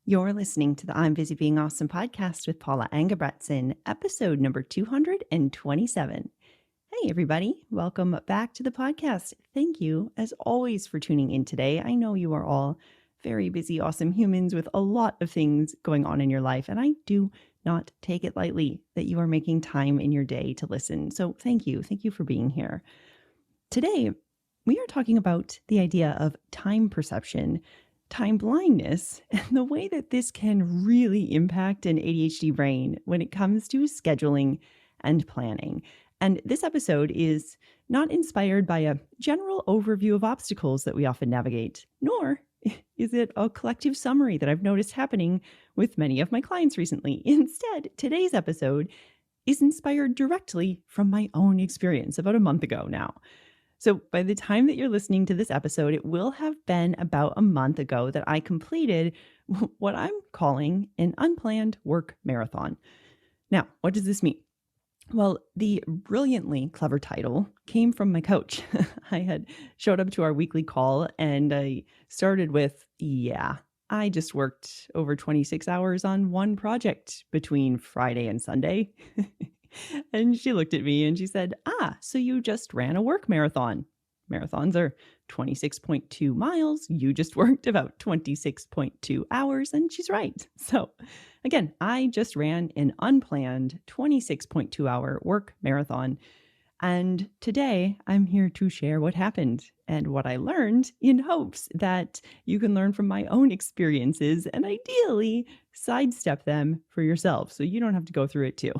You're listening to the I'm Busy Being Awesome podcast with Paula Angebretson, episode number 227. Hey, everybody. Welcome back to the podcast. Thank you, as always, for tuning in today. I know you are all very busy, awesome humans with a lot of things going on in your life, and I do not take it lightly that you are making time in your day to listen. So thank you. Thank you for being here. Today, we are talking about the idea of time perception, time blindness, and the way that this can really impact an ADHD brain when it comes to scheduling and planning. And this episode is not inspired by a general overview of obstacles that we often navigate, nor is it a collective summary that I've noticed happening with many of my clients recently. Instead, today's episode is inspired directly from my own experience about a month ago now. So by the time that you're listening to this episode, it will have been about a month ago that I completed what I'm calling an unplanned work marathon. Now, what does this mean? Well, the brilliantly clever title came from my coach. I had showed up to our weekly call and I started with, I just worked over 26 hours on one project between Friday and Sunday. And she looked at me and she said, so you just ran a work marathon. Marathons are 26.2 miles. You just worked about 26.2 hours. And she's right. So again, I just ran an unplanned 26.2 hour work marathon. And today I'm here to share what happened and what I learned in hopes that you can learn from my own experiences and ideally sidestep them for yourself so you don't have to go through it too.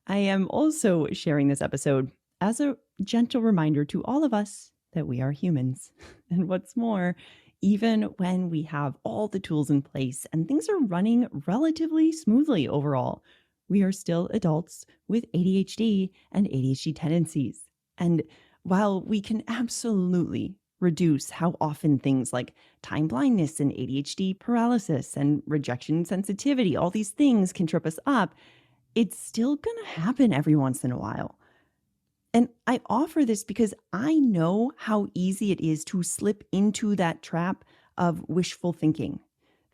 I am also sharing this episode as a gentle reminder to all of us that we are humans. And what's more, even when we have all the tools in place and things are running relatively smoothly overall, we are still adults with ADHD and ADHD tendencies. And while we can absolutely reduce how often things like time blindness and ADHD paralysis and rejection sensitivity, all these things can trip us up, it's still going to happen every once in a while. And I offer this because I know how easy it is to slip into that trap of wishful thinking.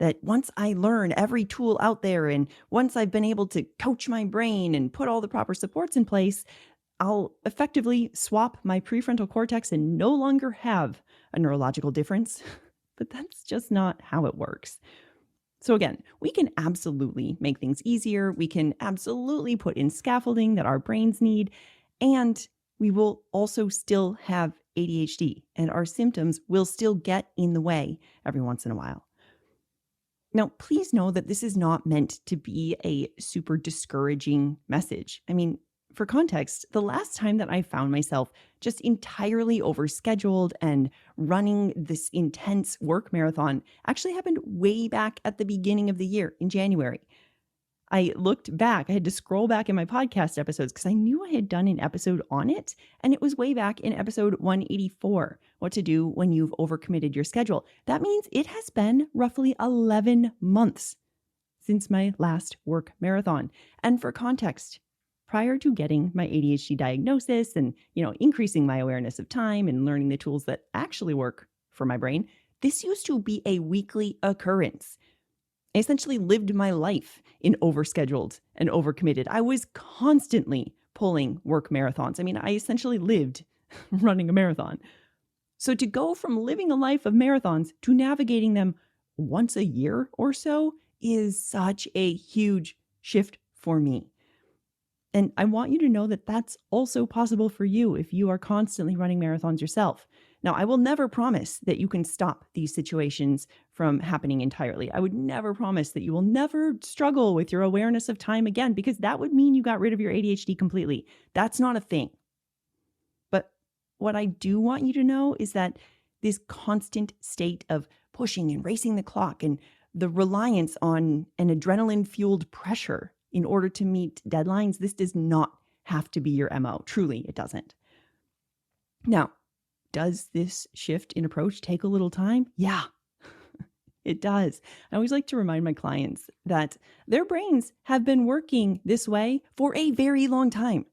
That once I learn every tool out there and once I've been able to coach my brain and put all the proper supports in place, I'll effectively swap my prefrontal cortex and no longer have a neurological difference. But that's just not how it works. So again, we can absolutely make things easier. We can absolutely put in scaffolding that our brains need. And we will also still have ADHD and our symptoms will still get in the way every once in a while. Now, please know that this is not meant to be a super discouraging message. I mean, for context, the last time that I found myself just entirely overscheduled and running this intense work marathon actually happened way back at the beginning of the year in January. I looked back, I had to scroll back in my podcast episodes because I knew I had done an episode on it. And it was way back in episode 184, what to do when you've overcommitted your schedule. That means it has been roughly 11 months since my last work marathon. And for context, prior to getting my ADHD diagnosis and, increasing my awareness of time and learning the tools that actually work for my brain, this used to be a weekly occurrence. I essentially lived my life in overscheduled and overcommitted. I was constantly pulling work marathons. I mean, I essentially lived running a marathon. So to go from living a life of marathons to navigating them once a year or so is such a huge shift for me. And I want you to know that that's also possible for you if you are constantly running marathons yourself. Now, I will never promise that you can stop these situations from happening entirely. I would never promise that you will never struggle with your awareness of time again, because that would mean you got rid of your ADHD completely. That's not a thing. But what I do want you to know is that this constant state of pushing and racing the clock and the reliance on an adrenaline-fueled pressure in order to meet deadlines, this does not have to be your MO. Truly, it doesn't. Now, does this shift in approach take a little time? Yeah, it does. I always like to remind my clients that their brains have been working this way for a very long time.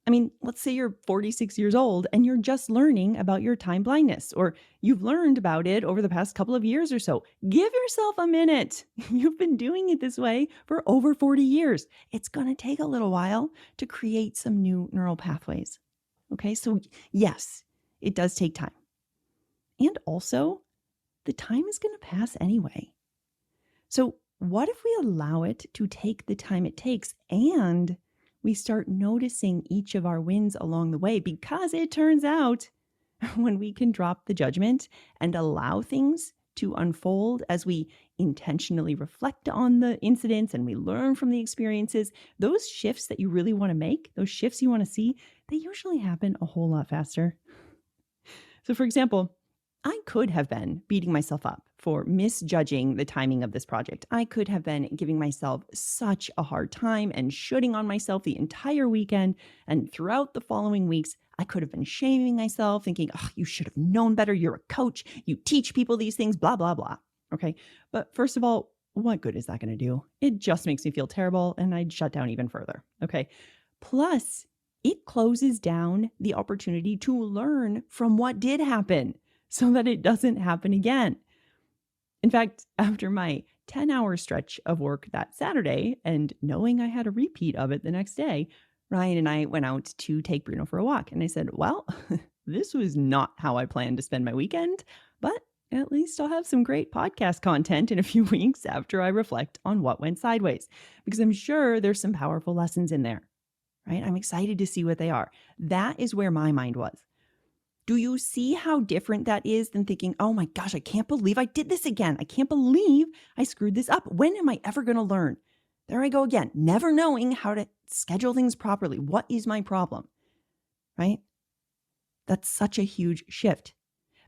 I mean, let's say you're 46 years old and you're just learning about your time blindness, or you've learned about it over the past couple of years or so. Give yourself a minute. You've been doing it this way for over 40 years. It's going to take a little while to create some new neural pathways. Okay, so yes, it does take time. And also, the time is going to pass anyway. So, what if we allow it to take the time it takes and we start noticing each of our wins along the way? Because it turns out when we can drop the judgment and allow things to unfold as we intentionally reflect on the incidents and we learn from the experiences, those shifts that you really want to make, those shifts you want to see, they usually happen a whole lot faster. So, for example, I could have been beating myself up for misjudging the timing of this project. I could have been giving myself such a hard time and shooting on myself the entire weekend. And throughout the following weeks, I could have been shaming myself, thinking, oh, you should have known better. You're a coach. You teach people these things, blah, blah, blah. Okay. But first of all, what good is that going to do? It just makes me feel terrible and I'd shut down even further. Okay. Plus, it closes down the opportunity to learn from what did happen so that it doesn't happen again. In fact, after my 10-hour stretch of work that Saturday and knowing I had a repeat of it the next day, Ryan and I went out to take Bruno for a walk. And I said, well, this was not how I planned to spend my weekend, but at least I'll have some great podcast content in a few weeks after I reflect on what went sideways, because I'm sure there's some powerful lessons in there, right? I'm excited to see what they are. That is where my mind was. Do you see how different that is than thinking, oh my gosh, I can't believe I did this again. I can't believe I screwed this up. When am I ever going to learn? There I go again, never knowing how to schedule things properly. What is my problem? Right? That's such a huge shift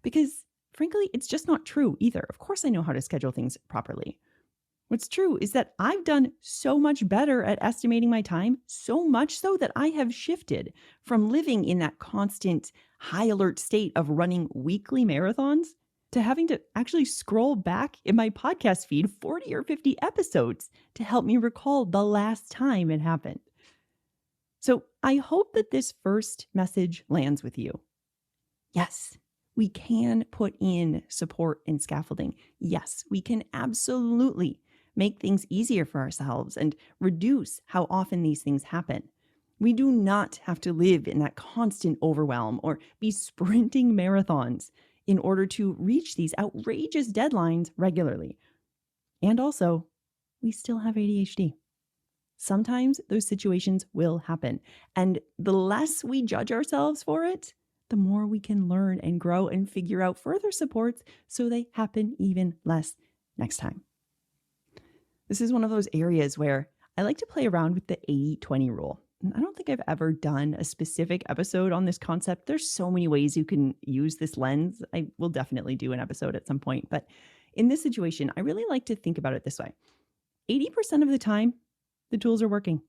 because frankly, it's just not true either. Of course, I know how to schedule things properly. What's true is that I've done so much better at estimating my time, so much so that I have shifted from living in that constant high alert state of running weekly marathons to having to actually scroll back in my podcast feed 40 or 50 episodes to help me recall the last time it happened. So I hope that this first message lands with you. Yes, we can put in support and scaffolding. Yes, we can absolutely make things easier for ourselves and reduce how often these things happen. We do not have to live in that constant overwhelm or be sprinting marathons in order to reach these outrageous deadlines regularly. And also, we still have ADHD. Sometimes those situations will happen. And the less we judge ourselves for it, the more we can learn and grow and figure out further supports so they happen even less next time. This is one of those areas where I like to play around with the 80-20 rule. I don't think I've ever done a specific episode on this concept. There's so many ways you can use this lens. I will definitely do an episode at some point. But in this situation, I really like to think about it this way. 80% of the time, the tools are working.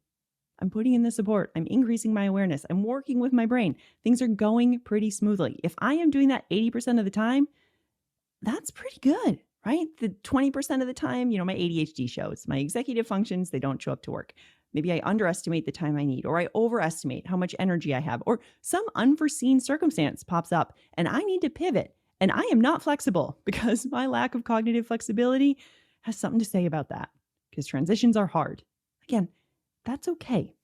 I'm putting in the support. I'm increasing my awareness. I'm working with my brain. Things are going pretty smoothly. If I am doing that 80% of the time, that's pretty good, right? The 20% of the time, my ADHD shows, my executive functions, they don't show up to work. Maybe I underestimate the time I need, or I overestimate how much energy I have, or some unforeseen circumstance pops up and I need to pivot. And I am not flexible because my lack of cognitive flexibility has something to say about that, because transitions are hard. Again, that's okay.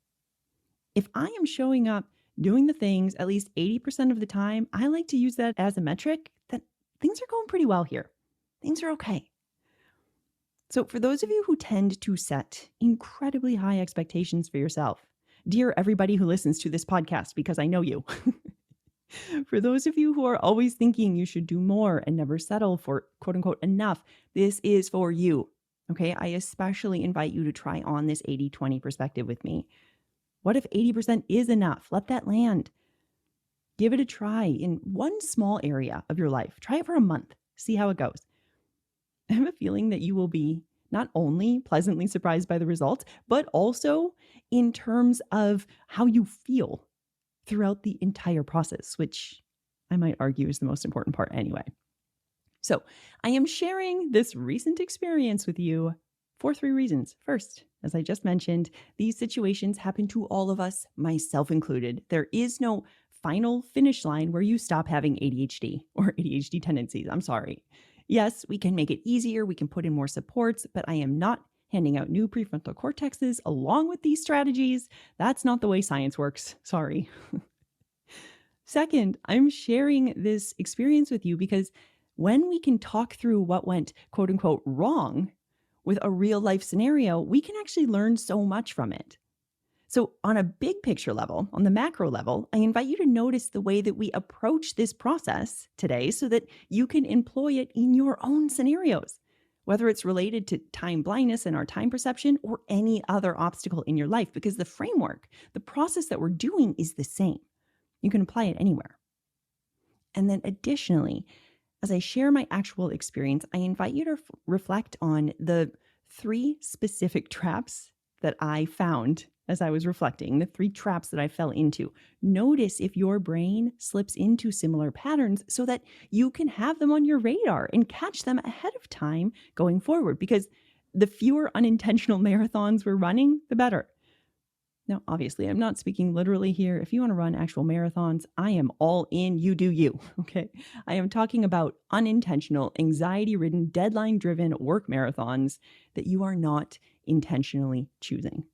If I am showing up doing the things at least 80% of the time, I like to use that as a metric that things are going pretty well here. Things are okay. So for those of you who tend to set incredibly high expectations for yourself, dear everybody who listens to this podcast, because I know you, for those of you who are always thinking you should do more and never settle for quote unquote enough, this is for you. Okay, I especially invite you to try on this 80-20 perspective with me. What if 80% is enough? Let that land. Give it a try in one small area of your life. Try it for a month. See how it goes. I have a feeling that you will be not only pleasantly surprised by the results, but also in terms of how you feel throughout the entire process, which I might argue is the most important part anyway. So I am sharing this recent experience with you for 3 reasons. First, As I just mentioned, these situations happen to all of us, myself included. There is no final finish line where you stop having ADHD or ADHD tendencies. I'm sorry. Yes, we can make it easier. We can put in more supports, but I am not handing out new prefrontal cortexes along with these strategies. That's not the way science works. Sorry. Second, I'm sharing this experience with you because when we can talk through what went quote unquote wrong with a real life scenario, we can actually learn so much from it. So, on a big picture level, on the macro level, I invite you to notice the way that we approach this process today so that you can employ it in your own scenarios, whether it's related to time blindness and our time perception or any other obstacle in your life, because the framework, the process that we're doing is the same. You can apply it anywhere. And then additionally, as I share my actual experience, I invite you to reflect on the 3 specific traps that I found as I was reflecting, the 3 traps that I fell into. Notice if your brain slips into similar patterns so that you can have them on your radar and catch them ahead of time going forward, because the fewer unintentional marathons we're running, the better. Now, obviously, I'm not speaking literally here. If you want to run actual marathons, I am all in. You do you. Okay. I am talking about unintentional, anxiety ridden, deadline driven work marathons that you are not intentionally choosing.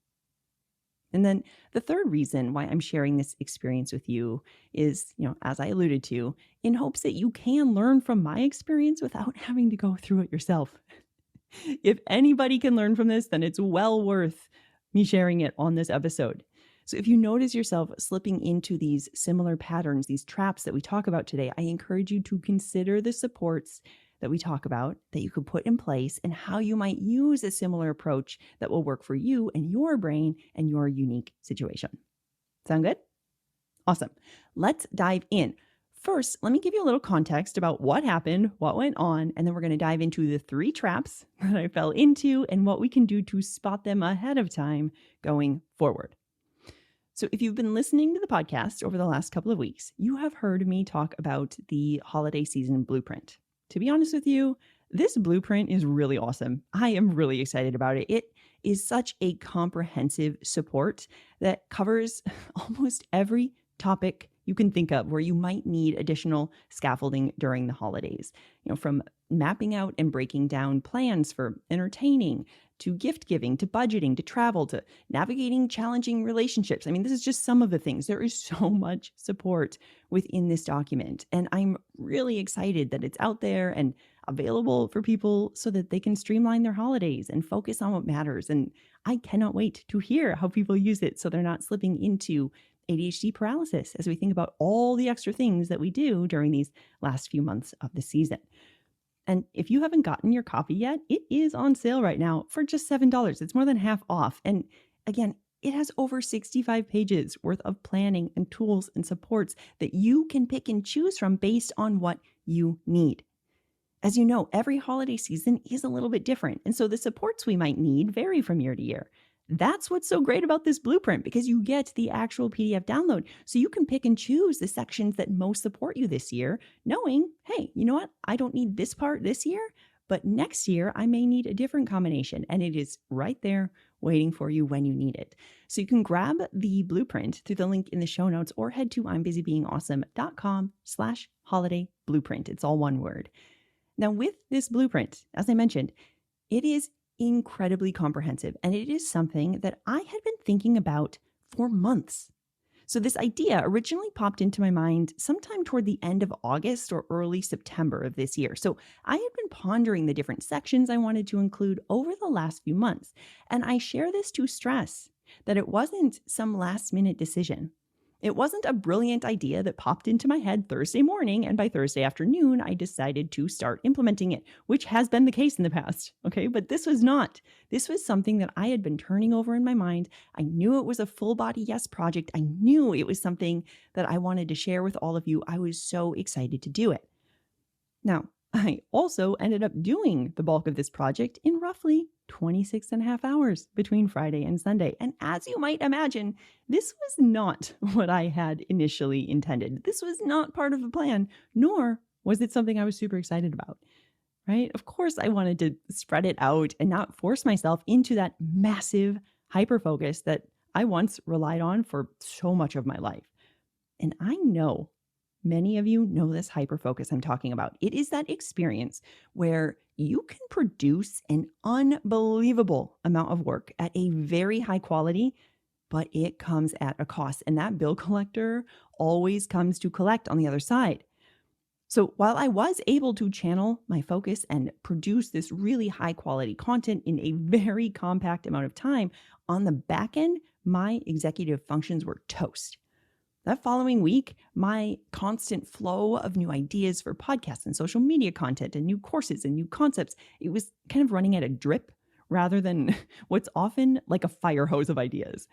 And then the third reason why I'm sharing this experience with you is, as I alluded to, in hopes that you can learn from my experience without having to go through it yourself. If anybody can learn from this, then it's well worth me sharing it on this episode. So if you notice yourself slipping into these similar patterns, these traps that we talk about today, I encourage you to consider the supports that we talk about that you could put in place and how you might use a similar approach that will work for you and your brain and your unique situation. Sound good? Awesome. Let's dive in. First, let me give you a little context about what happened, what went on, and then we're going to dive into the 3 traps that I fell into and what we can do to spot them ahead of time going forward. So if you've been listening to the podcast over the last couple of weeks, you have heard me talk about the holiday season blueprint. To be honest with you, this blueprint is really awesome. I am really excited about it. It is such a comprehensive support that covers almost every topic you can think of where you might need additional scaffolding during the holidays. From mapping out and breaking down plans for entertaining, to gift giving, to budgeting, to travel, to navigating challenging relationships. I mean, this is just some of the things. There is so much support within this document. And I'm really excited that it's out there and available for people so that they can streamline their holidays and focus on what matters. And I cannot wait to hear how people use it so they're not slipping into ADHD paralysis as we think about all the extra things that we do during these last few months of the season. And if you haven't gotten your copy yet, it is on sale right now for just $7. It's more than half off. And again, it has over 65 pages worth of planning and tools and supports that you can pick and choose from based on what you need. As you know, every holiday season is a little bit different. And so the supports we might need vary from year to year. That's what's so great about this blueprint, because you get the actual PDF download. So you can pick and choose the sections that most support you this year, knowing, hey, you know what? I don't need this part this year, but next year I may need a different combination. And it is right there waiting for you when you need it. So you can grab the blueprint through the link in the show notes or head to I'mBusyBeingAwesome.com/holiday blueprint. It's all one word. Now with this blueprint, as I mentioned, it is incredibly comprehensive, and it is something that I had been thinking about for months. So this idea originally popped into my mind sometime toward the end of August or early September of this year. So I had been pondering the different sections I wanted to include over the last few months, and I share this to stress that it wasn't some last-minute decision. It wasn't a brilliant idea that popped into my head Thursday morning, and by Thursday afternoon, I decided to start implementing it, which has been the case in the past. Okay, but this was not. This was something that I had been turning over in my mind. I knew it was a full body yes project. I knew it was something that I wanted to share with all of you. I was so excited to do it. Now, I also ended up doing the bulk of this project in roughly 26 and a half hours between Friday and Sunday. And as you might imagine, this was not what I had initially intended. This was not part of the plan, nor was it something I was super excited about. right? Of course, I wanted to spread it out and not force myself into that massive hyper focus that I once relied on for so much of my life. And I know many of you know this hyper focus I'm talking about. It is that experience where you can produce an unbelievable amount of work at a very high quality, but it comes at a cost. And that bill collector always comes to collect on the other side. So while I was able to channel my focus and produce this really high quality content in a very compact amount of time, on the back end, my executive functions were toast. That following week, my constant flow of new ideas for podcasts and social media content and new courses and new concepts, it was kind of running at a drip rather than what's often like a fire hose of ideas.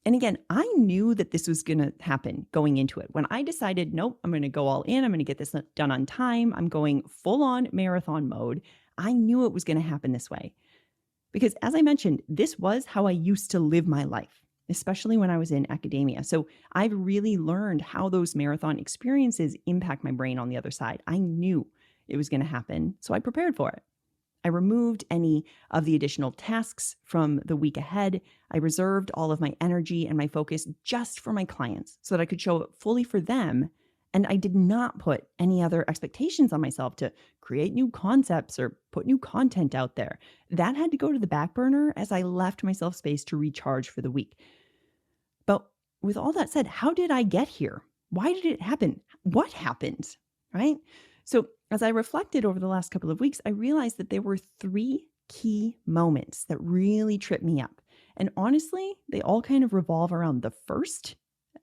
And again, I knew that this was going to happen going into it. When I decided, nope, I'm going to go all in, I'm going to get this done on time, I'm going full on marathon mode, I knew it was going to happen this way. Because as I mentioned, this was how I used to live my life, especially when I was in academia. So I've really learned how those marathon experiences impact my brain on the other side. I knew it was going to happen, so I prepared for it. I removed any of the additional tasks from the week ahead. I reserved all of my energy and my focus just for my clients so that I could show up fully for them. And I did not put any other expectations on myself to create new concepts or put new content out there. That had to go to the back burner as I left myself space to recharge for the week. But with all that said, how did I get here? Why did it happen? What happened? Right? So as I reflected over the last couple of weeks, I realized that there were 3 key moments that really tripped me up. And honestly, they all kind of revolve around the first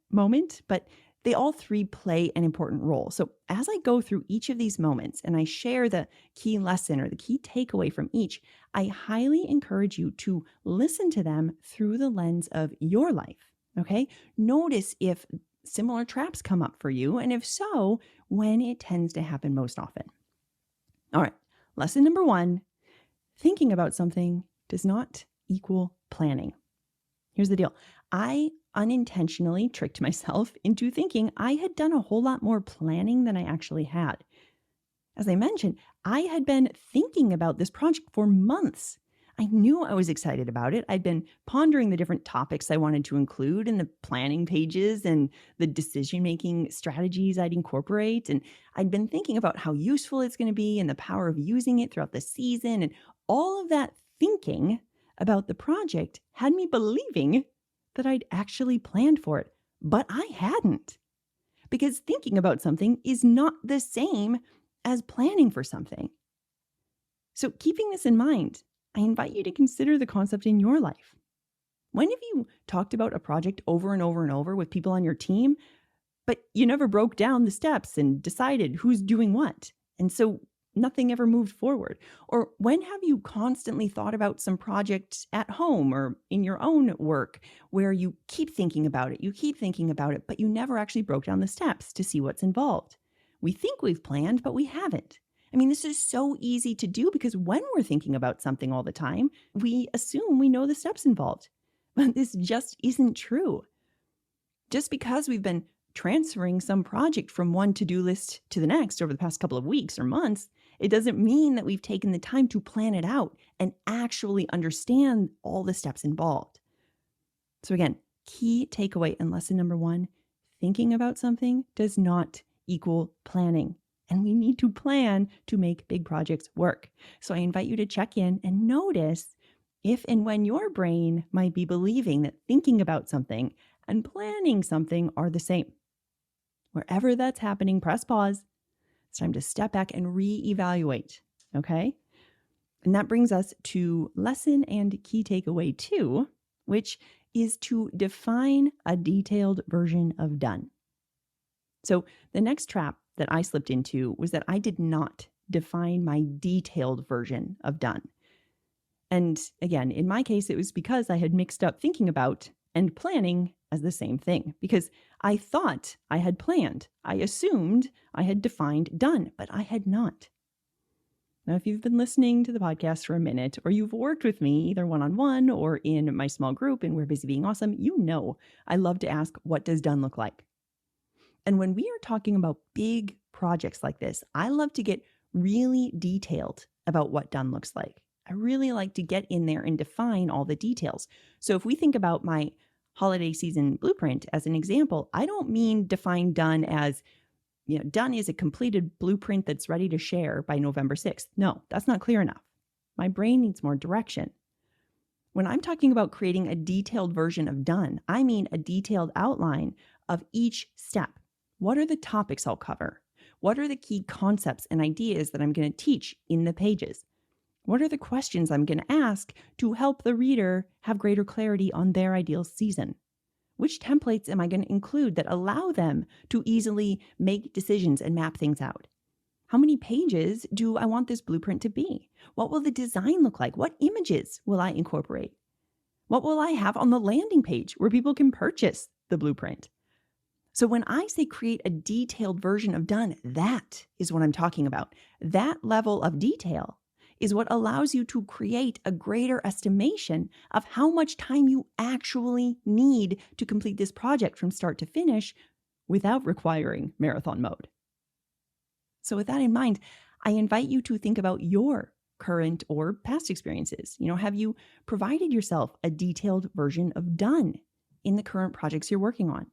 moment, but they all 3 play an important role. So as I go through each of these moments and I share the key lesson or the key takeaway from each, I highly encourage you to listen to them through the lens of your life. Okay? Notice if similar traps come up for you, and if so, when it tends to happen most often. All right, lesson number 1, thinking about something does not equal planning. Here's the deal. I unintentionally tricked myself into thinking I had done a whole lot more planning than I actually had. As I mentioned, I had been thinking about this project for months. I knew I was excited about it. I'd been pondering the different topics I wanted to include in the planning pages and the decision-making strategies I'd incorporate. And I'd been thinking about how useful it's going to be and the power of using it throughout the season. And all of that thinking about the project had me believing that I'd actually planned for it, but I hadn't. Because thinking about something is not the same as planning for something. So keeping this in mind, I invite you to consider the concept in your life. When have you talked about a project over and over and over with people on your team, but you never broke down the steps and decided who's doing what? And so nothing ever moved forward. Or when have you constantly thought about some project at home or in your own work where you keep thinking about it, but you never actually broke down the steps to see what's involved? We think we've planned, but we haven't. I mean, this is so easy to do because when we're thinking about something all the time, we assume we know the steps involved. But this just isn't true. Just because we've been transferring some project from one to-do list to the next over the past couple of weeks or months, it doesn't mean that we've taken the time to plan it out and actually understand all the steps involved. So again, key takeaway and lesson number 1, thinking about something does not equal planning. And we need to plan to make big projects work. So I invite you to check in and notice if and when your brain might be believing that thinking about something and planning something are the same. Wherever that's happening, press pause. It's time to step back and reevaluate, okay? And that brings us to lesson and key takeaway 2, which is to define a detailed version of done. So the next trap that I slipped into was that I did not define my detailed version of done. And again, in my case, it was because I had mixed up thinking about and planning as the same thing, because I thought I had planned. I assumed I had defined done, but I had not. Now, if you've been listening to the podcast for a minute, or you've worked with me either one-on-one or in my small group and We're Busy Being Awesome, you know I love to ask, what does done look like? And when we are talking about big projects like this, I love to get really detailed about what done looks like. I really like to get in there and define all the details. So if we think about my holiday season blueprint as an example, I don't mean define done as, done is a completed blueprint that's ready to share by November 6th. No, that's not clear enough. My brain needs more direction. When I'm talking about creating a detailed version of done, I mean a detailed outline of each step. What are the topics I'll cover? What are the key concepts and ideas that I'm going to teach in the pages? What are the questions I'm going to ask to help the reader have greater clarity on their ideal season? Which templates am I going to include that allow them to easily make decisions and map things out? How many pages do I want this blueprint to be? What will the design look like? What images will I incorporate? What will I have on the landing page where people can purchase the blueprint? So when I say create a detailed version of done, that is what I'm talking about. That level of detail is what allows you to create a greater estimation of how much time you actually need to complete this project from start to finish without requiring marathon mode. So with that in mind, I invite you to think about your current or past experiences. Have you provided yourself a detailed version of done in the current projects you're working on?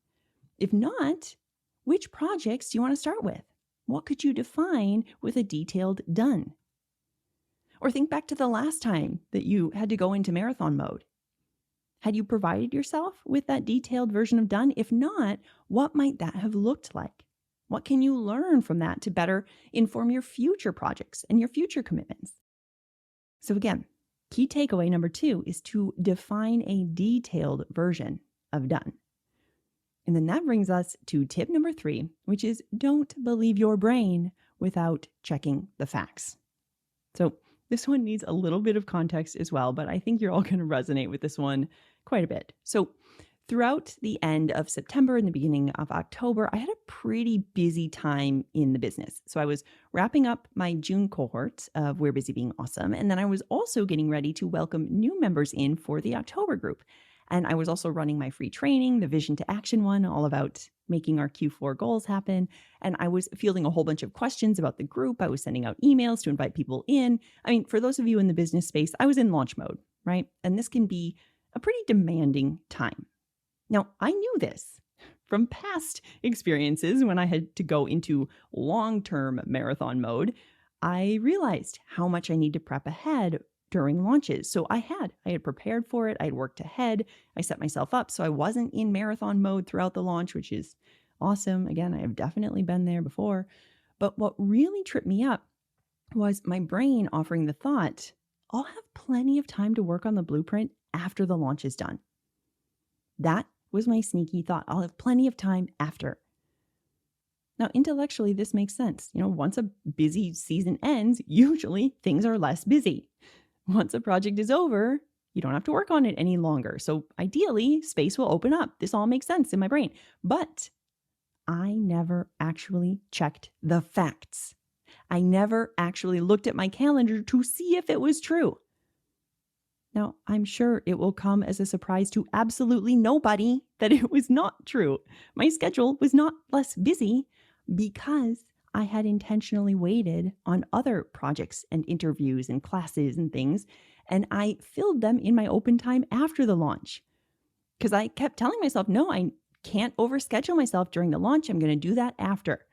If not, which projects do you want to start with? What could you define with a detailed done? Or think back to the last time that you had to go into marathon mode. Had you provided yourself with that detailed version of done? If not, what might that have looked like? What can you learn from that to better inform your future projects and your future commitments? So again, key takeaway number 2 is to define a detailed version of done. And then that brings us to tip number 3, which is don't believe your brain without checking the facts. So this one needs a little bit of context as well, but I think you're all going to resonate with this one quite a bit. So throughout the end of September and the beginning of October, I had a pretty busy time in the business. So I was wrapping up my June cohort of We're Busy Being Awesome. And then I was also getting ready to welcome new members in for the October group. And I was also running my free training, the Vision to Action one, all about making our Q4 goals happen. And I was fielding a whole bunch of questions about the group. I was sending out emails to invite people in. I mean, for those of you in the business space, I was in launch mode, right? And this can be a pretty demanding time. Now, I knew this from past experiences when I had to go into long-term marathon mode. I realized how much I need to prep ahead during launches. So I had prepared for it. I had worked ahead. I set myself up so I wasn't in marathon mode throughout the launch, which is awesome. Again, I have definitely been there before. But what really tripped me up was my brain offering the thought, I'll have plenty of time to work on the blueprint after the launch is done. That was my sneaky thought. I'll have plenty of time after. Now, intellectually, this makes sense. Once a busy season ends, usually things are less busy. Once a project is over, you don't have to work on it any longer. So ideally, space will open up. This all makes sense in my brain. But I never actually checked the facts. I never actually looked at my calendar to see if it was true. Now, I'm sure it will come as a surprise to absolutely nobody that it was not true. My schedule was not less busy because I had intentionally waited on other projects and interviews and classes and things, and I filled them in my open time after the launch. Because I kept telling myself, no, I can't overschedule myself during the launch. I'm going to do that after.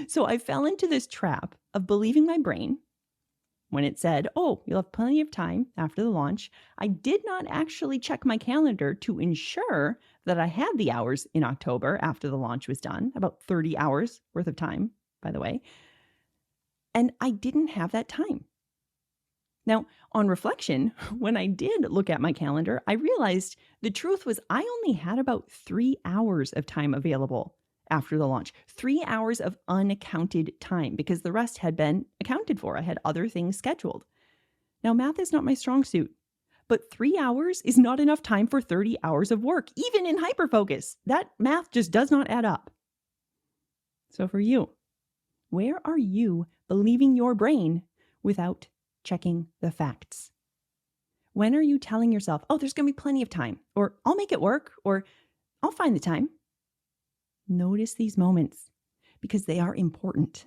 So I fell into this trap of believing my brain when it said, oh, you'll have plenty of time after the launch. I did not actually check my calendar to ensure that I had the hours in October after the launch was done, about 30 hours worth of time, by the way. And I didn't have that time. Now, on reflection, when I did look at my calendar, I realized the truth was I only had about 3 hours of time available after the launch, 3 hours of unaccounted time because the rest had been accounted for. I had other things scheduled. Now, math is not my strong suit, but 3 hours is not enough time for 30 hours of work, even in hyperfocus. That math just does not add up. So for you, where are you believing your brain without checking the facts? When are you telling yourself, oh, there's going to be plenty of time, or I'll make it work, or I'll find the time? Notice these moments because they are important.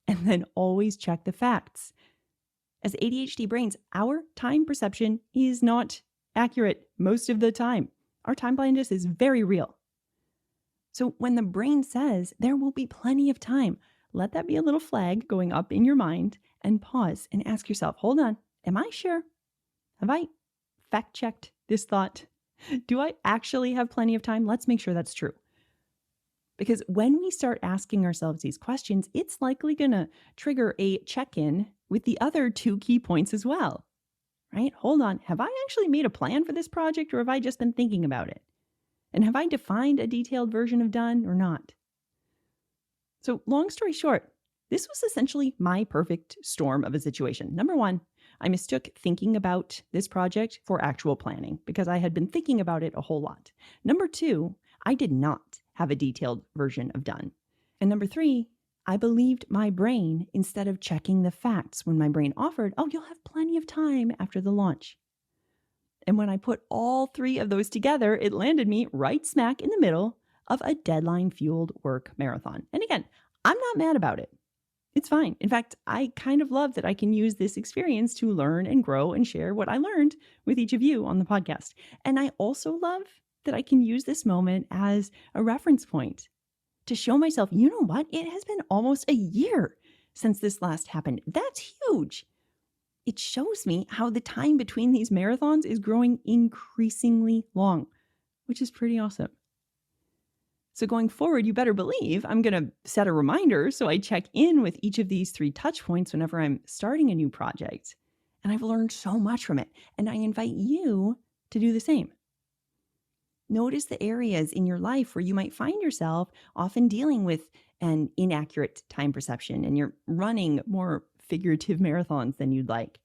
And then always check the facts. As ADHD brains, our time perception is not accurate most of the time. Our time blindness is very real. So when the brain says there will be plenty of time, let that be a little flag going up in your mind and pause and ask yourself, hold on, am I sure? Have I fact checked this thought? Do I actually have plenty of time? Let's make sure that's true. Because when we start asking ourselves these questions, it's likely going to trigger a check-in with the other two key points as well, right? Hold on, have I actually made a plan for this project or have I just been thinking about it? And have I defined a detailed version of done or not? So long story short, this was essentially my perfect storm of a situation. Number one, I mistook thinking about this project for actual planning because I had been thinking about it a whole lot. Number two, I did not have a detailed version of done. And number three, I believed my brain instead of checking the facts when my brain offered, oh, you'll have plenty of time after the launch. And when I put all three of those together, it landed me right smack in the middle of a deadline-fueled work marathon. And again, I'm not mad about it. It's fine. In fact, I kind of love that I can use this experience to learn and grow and share what I learned with each of you on the podcast. And I also love that I can use this moment as a reference point to show myself, you know what? It has been almost a year since this last happened. That's huge. It shows me how the time between these marathons is growing increasingly long, which is pretty awesome. So going forward, you better believe I'm going to set a reminder so I check in with each of these three touch points whenever I'm starting a new project. And I've learned so much from it. And I invite you to do the same. Notice the areas in your life where you might find yourself often dealing with an inaccurate time perception and you're running more figurative marathons than you'd like.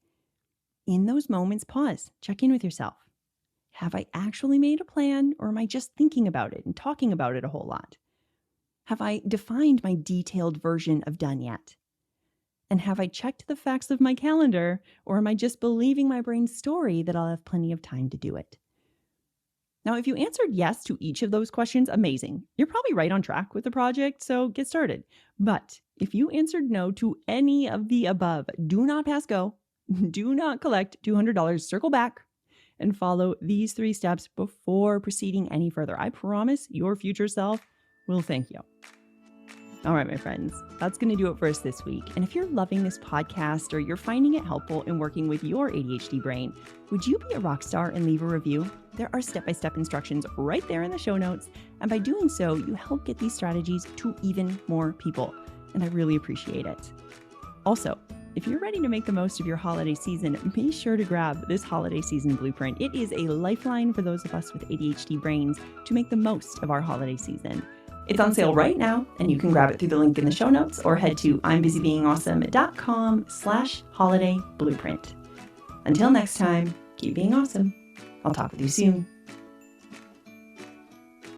In those moments, pause, check in with yourself. Have I actually made a plan or am I just thinking about it and talking about it a whole lot? Have I defined my detailed version of done yet? And have I checked the facts of my calendar or am I just believing my brain's story that I'll have plenty of time to do it? Now, if you answered yes to each of those questions, amazing. You're probably right on track with the project, so get started. But if you answered no to any of the above, do not pass go, do not collect $200, circle back, and follow these 3 steps before proceeding any further. I promise your future self will thank you. All right, my friends, that's going to do it for us this week. And if you're loving this podcast or you're finding it helpful in working with your ADHD brain, would you be a rock star and leave a review? There are step-by-step instructions right there in the show notes. And by doing so, you help get these strategies to even more people. And I really appreciate it. Also, if you're ready to make the most of your holiday season, be sure to grab this holiday season blueprint. It is a lifeline for those of us with ADHD brains to make the most of our holiday season. It's on sale right now, and you can grab it through the link in the show notes or head to I'mBusyBeingAwesome.com/holiday blueprint. Until next time, keep being awesome. I'll talk with you soon.